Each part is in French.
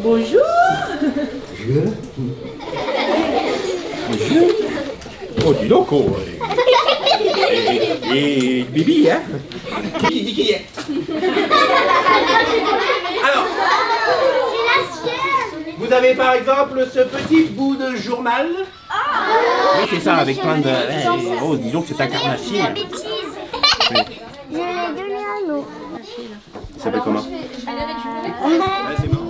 Bonjour. Bonjour. Oh, dis donc, oh. Et Bibi, hein? Qui est? Alors, C'est la sienne. vous avez par exemple ce petit bout de journal. Oui, c'est ça, avec plein de... Oh, dis donc, c'est un carnassier. C'est la bêtise. Je lui ai donné un mot. Ça s'appelle comment? Ouais, c'est marrant.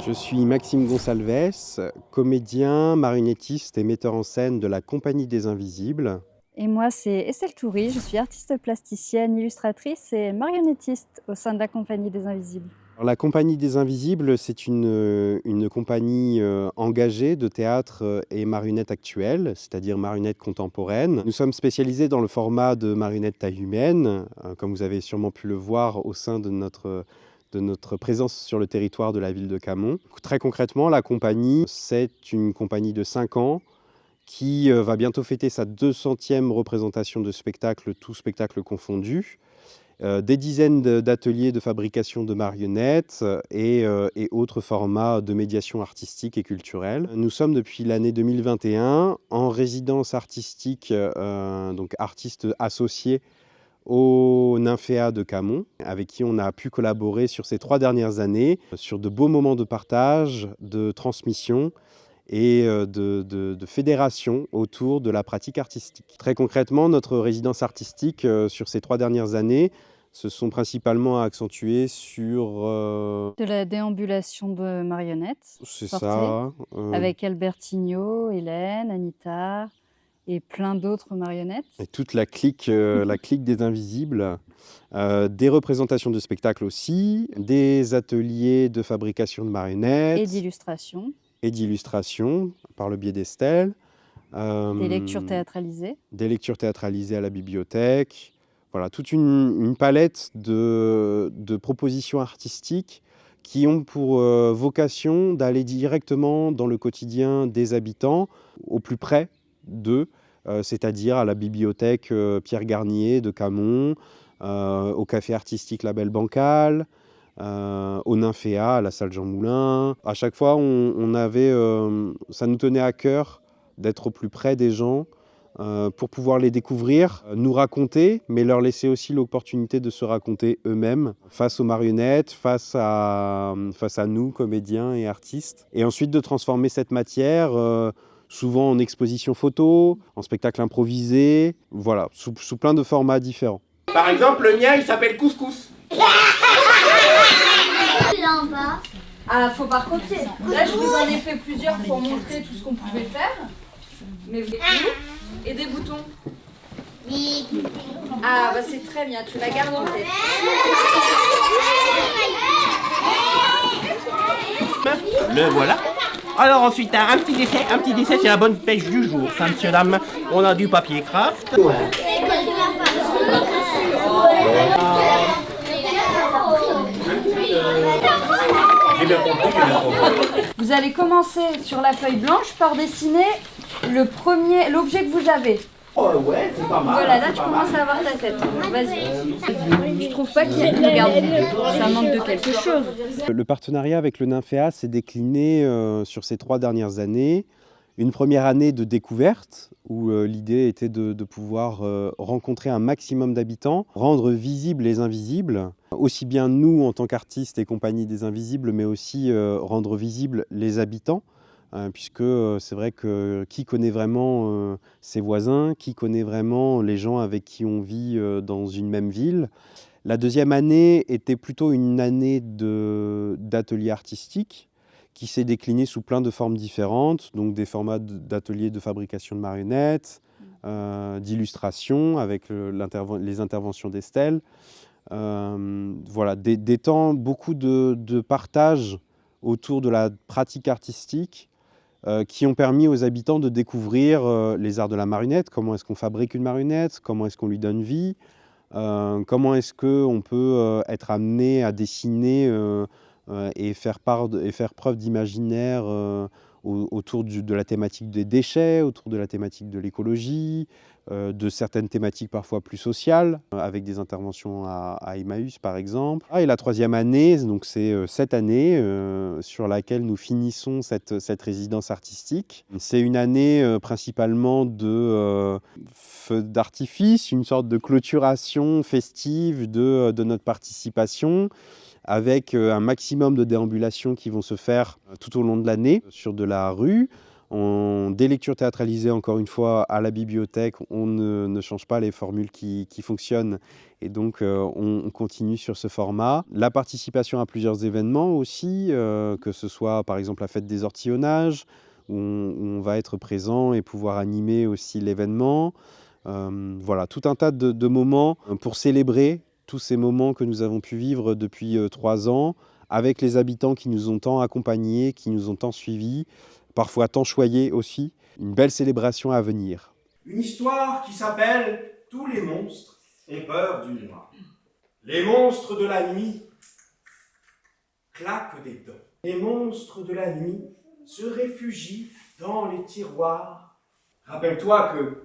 Je suis Maxime Gonsalves, comédien, marionnettiste et metteur en scène de la Compagnie des Invisibles. Et moi, c'est Estelle Toury, je suis artiste plasticienne, illustratrice et marionnettiste au sein de la Compagnie des Invisibles. Alors, la Compagnie des Invisibles, c'est une compagnie engagée de théâtre et marionnettes actuelles, c'est-à-dire marionnettes contemporaines. Nous sommes spécialisés dans le format de marionnettes taille humaine, comme vous avez sûrement pu le voir au sein de notre présence sur le territoire de la ville de Camon. Très concrètement, la compagnie, c'est une compagnie de 5 ans qui va bientôt fêter sa 200e représentation de spectacle, tout spectacle confondu. Des dizaines d'ateliers de fabrication de marionnettes et autres formats de médiation artistique et culturelle. Nous sommes depuis l'année 2021 en résidence artistique, donc artistes associés au Nymphéa de Camon, avec qui on a pu collaborer sur ces 3 dernières années, sur de beaux moments de partage, de transmission et de fédération autour de la pratique artistique. Très concrètement, notre résidence artistique sur ces 3 dernières années se sont principalement accentuées sur... De la déambulation de marionnettes, c'est portée, ça. avec Albertinho, Hélène, Anita et plein d'autres marionnettes. Et toute la clique des Invisibles. Des représentations de spectacles aussi, des ateliers de fabrication de marionnettes. Et d'illustration. Et d'illustration, par le biais d'Estelle. Des lectures théâtralisées. Des lectures théâtralisées à la bibliothèque. Voilà, toute une palette de propositions artistiques qui ont pour vocation d'aller directement dans le quotidien des habitants, au plus près d'eux, c'est-à-dire à la bibliothèque Pierre Garnier de Camon, au café artistique Label Bancal, au Nymphéa, à la salle Jean Moulin. À chaque fois, ça nous tenait à cœur d'être au plus près des gens, pour pouvoir les découvrir, nous raconter, mais leur laisser aussi l'opportunité de se raconter eux-mêmes face aux marionnettes, face à nous, comédiens et artistes. Et ensuite de transformer cette matière, souvent en exposition photo, en spectacle improvisé, voilà, sous plein de formats différents. Par exemple, le mien, il s'appelle Couscous. Là en bas. Ah, faut par copier. Là, je vous en ai fait plusieurs pour montrer tout ce qu'on pouvait faire. Mais vous... Et des boutons. Oui. Ah, bah c'est très bien, tu la gardes en tête. Le voilà. Alors ensuite, un petit décès, c'est la bonne pêche du jour, ça, monsieur, dame. On a du papier craft. Ouais. J'ai bien compris. Vous allez commencer sur la feuille blanche par dessiner l'objet que vous avez. Oh ouais, c'est pas mal. Voilà, là tu commences à avoir ta tête. Vas-y. Je trouve pas qu'il y ait de regarde. Ça manque de quelque chose. Le partenariat avec le Nymphéa s'est décliné sur ces 3 dernières années. Une première année de découverte, où l'idée était de pouvoir rencontrer un maximum d'habitants, rendre visibles les invisibles, aussi bien nous en tant qu'artistes et compagnie des Invisibles, mais aussi rendre visibles les habitants, puisque c'est vrai que qui connaît vraiment ses voisins, qui connaît vraiment les gens avec qui on vit dans une même ville. La deuxième année était plutôt une année d'ateliers artistiques, qui s'est décliné sous plein de formes différentes, donc des formats d'ateliers de fabrication de marionnettes, d'illustration avec les interventions d'Estelle. Voilà, des temps, beaucoup de partage autour de la pratique artistique qui ont permis aux habitants de découvrir les arts de la marionnette, comment est-ce qu'on fabrique une marionnette, comment est-ce qu'on lui donne vie, comment est-ce qu'on peut être amené à dessiner et faire preuve d'imaginaire autour de la thématique des déchets, autour de la thématique de l'écologie, de certaines thématiques parfois plus sociales, avec des interventions à Emmaüs par exemple. Et la troisième année, donc c'est cette année sur laquelle nous finissons cette résidence artistique. C'est une année principalement de feux d'artifice, une sorte de clôturation festive de notre participation, avec un maximum de déambulations qui vont se faire tout au long de l'année sur de la rue. Des lectures théâtralisées, encore une fois, à la bibliothèque. On ne change pas les formules qui fonctionnent et donc on continue sur ce format. La participation à plusieurs événements aussi, que ce soit par exemple la fête des ortillonnages, où on va être présent et pouvoir animer aussi l'événement. Voilà, tout un tas de moments pour célébrer tous ces moments que nous avons pu vivre depuis 3 ans, avec les habitants qui nous ont tant accompagnés, qui nous ont tant suivis, parfois tant choyés aussi. Une belle célébration à venir. Une histoire qui s'appelle « Tous les monstres ont peur du noir ». Les monstres de la nuit claquent des dents. Les monstres de la nuit se réfugient dans les tiroirs. Rappelle-toi que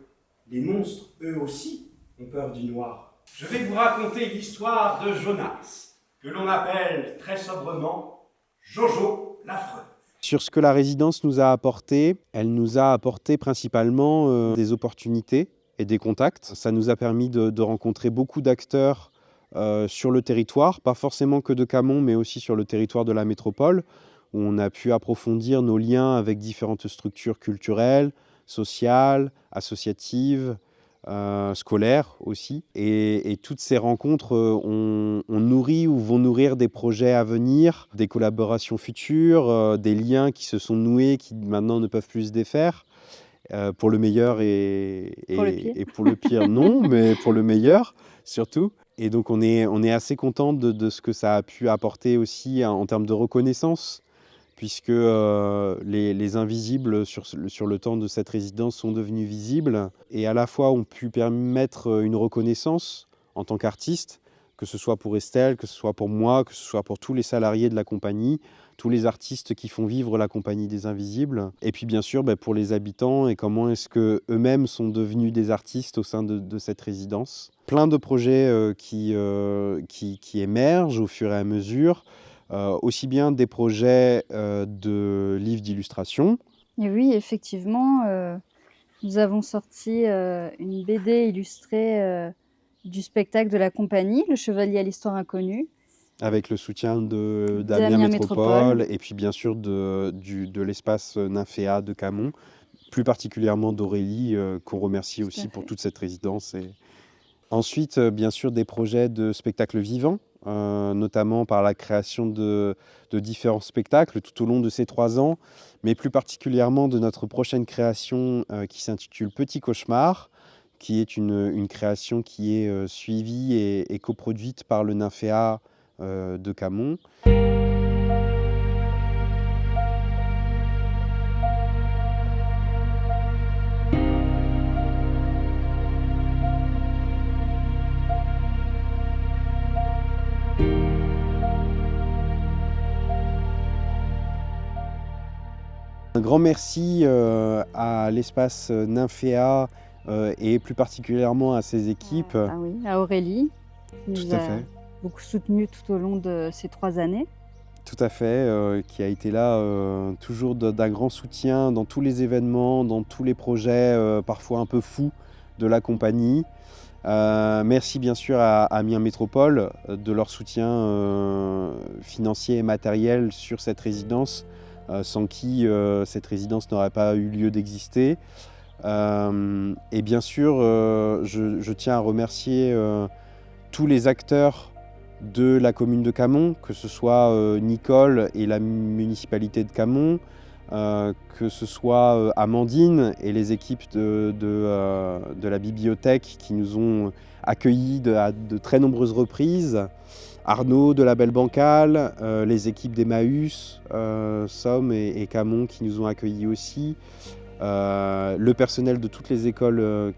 les monstres, eux aussi, ont peur du noir. Je vais vous raconter l'histoire de Jonas, que l'on appelle très sobrement Jojo l'affreux. Sur ce que la résidence nous a apporté, elle nous a apporté principalement des opportunités et des contacts. Ça nous a permis de rencontrer beaucoup d'acteurs sur le territoire, pas forcément que de Camon, mais aussi sur le territoire de la métropole, où on a pu approfondir nos liens avec différentes structures culturelles, sociales, associatives, scolaires aussi. Et toutes ces rencontres ont nourri ou vont nourrir des projets à venir, des collaborations futures, des liens qui se sont noués, qui maintenant ne peuvent plus se défaire, pour le meilleur et pour le pire, non, mais pour le meilleur surtout. Et donc on est assez content de ce que ça a pu apporter aussi en termes de reconnaissance, puisque les invisibles sur le temps de cette résidence sont devenus visibles et à la fois ont pu permettre une reconnaissance en tant qu'artiste, que ce soit pour Estelle, que ce soit pour moi, que ce soit pour tous les salariés de la compagnie, tous les artistes qui font vivre la Compagnie des Invisibles, et puis bien sûr pour les habitants et comment est-ce qu'eux-mêmes sont devenus des artistes au sein de cette résidence. Plein de projets qui émergent au fur et à mesure. Aussi bien des projets de livres d'illustration. Et oui, effectivement, nous avons sorti une BD illustrée du spectacle de la compagnie, Le Chevalier à l'Histoire Inconnue. Avec le soutien d'Amiens Métropole et puis bien sûr de l'espace Nymphéa de Camon, plus particulièrement d'Aurélie, qu'on remercie aussi pour toute cette résidence. Et ensuite, bien sûr, des projets de spectacles vivants, notamment par la création de différents spectacles tout au long de ces 3 ans, mais plus particulièrement de notre prochaine création qui s'intitule Petit Cauchemar, qui est une création qui est suivie et coproduite par le Nymphéa de Camon. Un grand merci à l'espace Nymphéa et plus particulièrement à ses équipes. Ah oui, à Aurélie, qui Tout nous à a fait. beaucoup soutenus tout au long de ces 3 années. Tout à fait, qui a été là toujours d'un grand soutien dans tous les événements, dans tous les projets parfois un peu fous de la compagnie. Merci bien sûr à Amiens Métropole de leur soutien financier et matériel sur cette résidence, sans qui cette résidence n'aurait pas eu lieu d'exister. Et bien sûr, je tiens à remercier tous les acteurs de la commune de Camon, que ce soit Nicole et la municipalité de Camon, que ce soit Amandine et les équipes de la bibliothèque qui nous ont accueillis à de très nombreuses reprises, Arnaud de la Belle Bancale, les équipes d'Emmaüs, Somme et Camon qui nous ont accueillis aussi, le personnel de toutes les écoles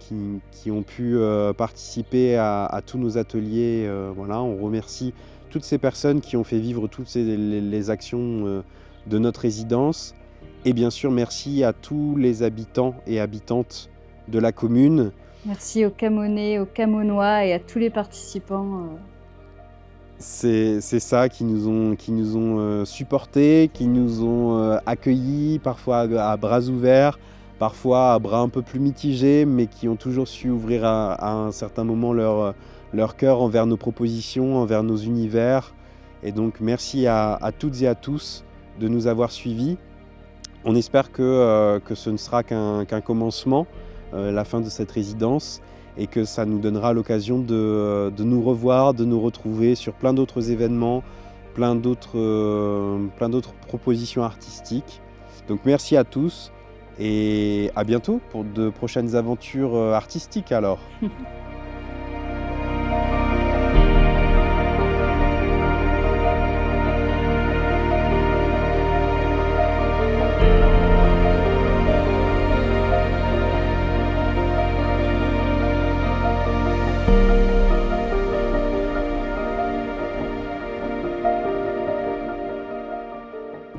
qui ont pu participer à tous nos ateliers. Voilà, on remercie toutes ces personnes qui ont fait vivre toutes les actions de notre résidence. Et bien sûr, merci à tous les habitants et habitantes de la commune. Merci aux Camonais, aux Camonois et à tous les participants. C'est ça qui nous ont supportés, qui nous ont accueillis, parfois à bras ouverts, parfois à bras un peu plus mitigés, mais qui ont toujours su ouvrir à un certain moment leur cœur envers nos propositions, envers nos univers. Et donc merci à toutes et à tous de nous avoir suivis. On espère que ce ne sera qu'un commencement, la fin de cette résidence, et que ça nous donnera l'occasion de nous revoir, de nous retrouver sur plein d'autres événements, plein d'autres propositions artistiques. Donc merci à tous et à bientôt pour de prochaines aventures artistiques alors. Thank you.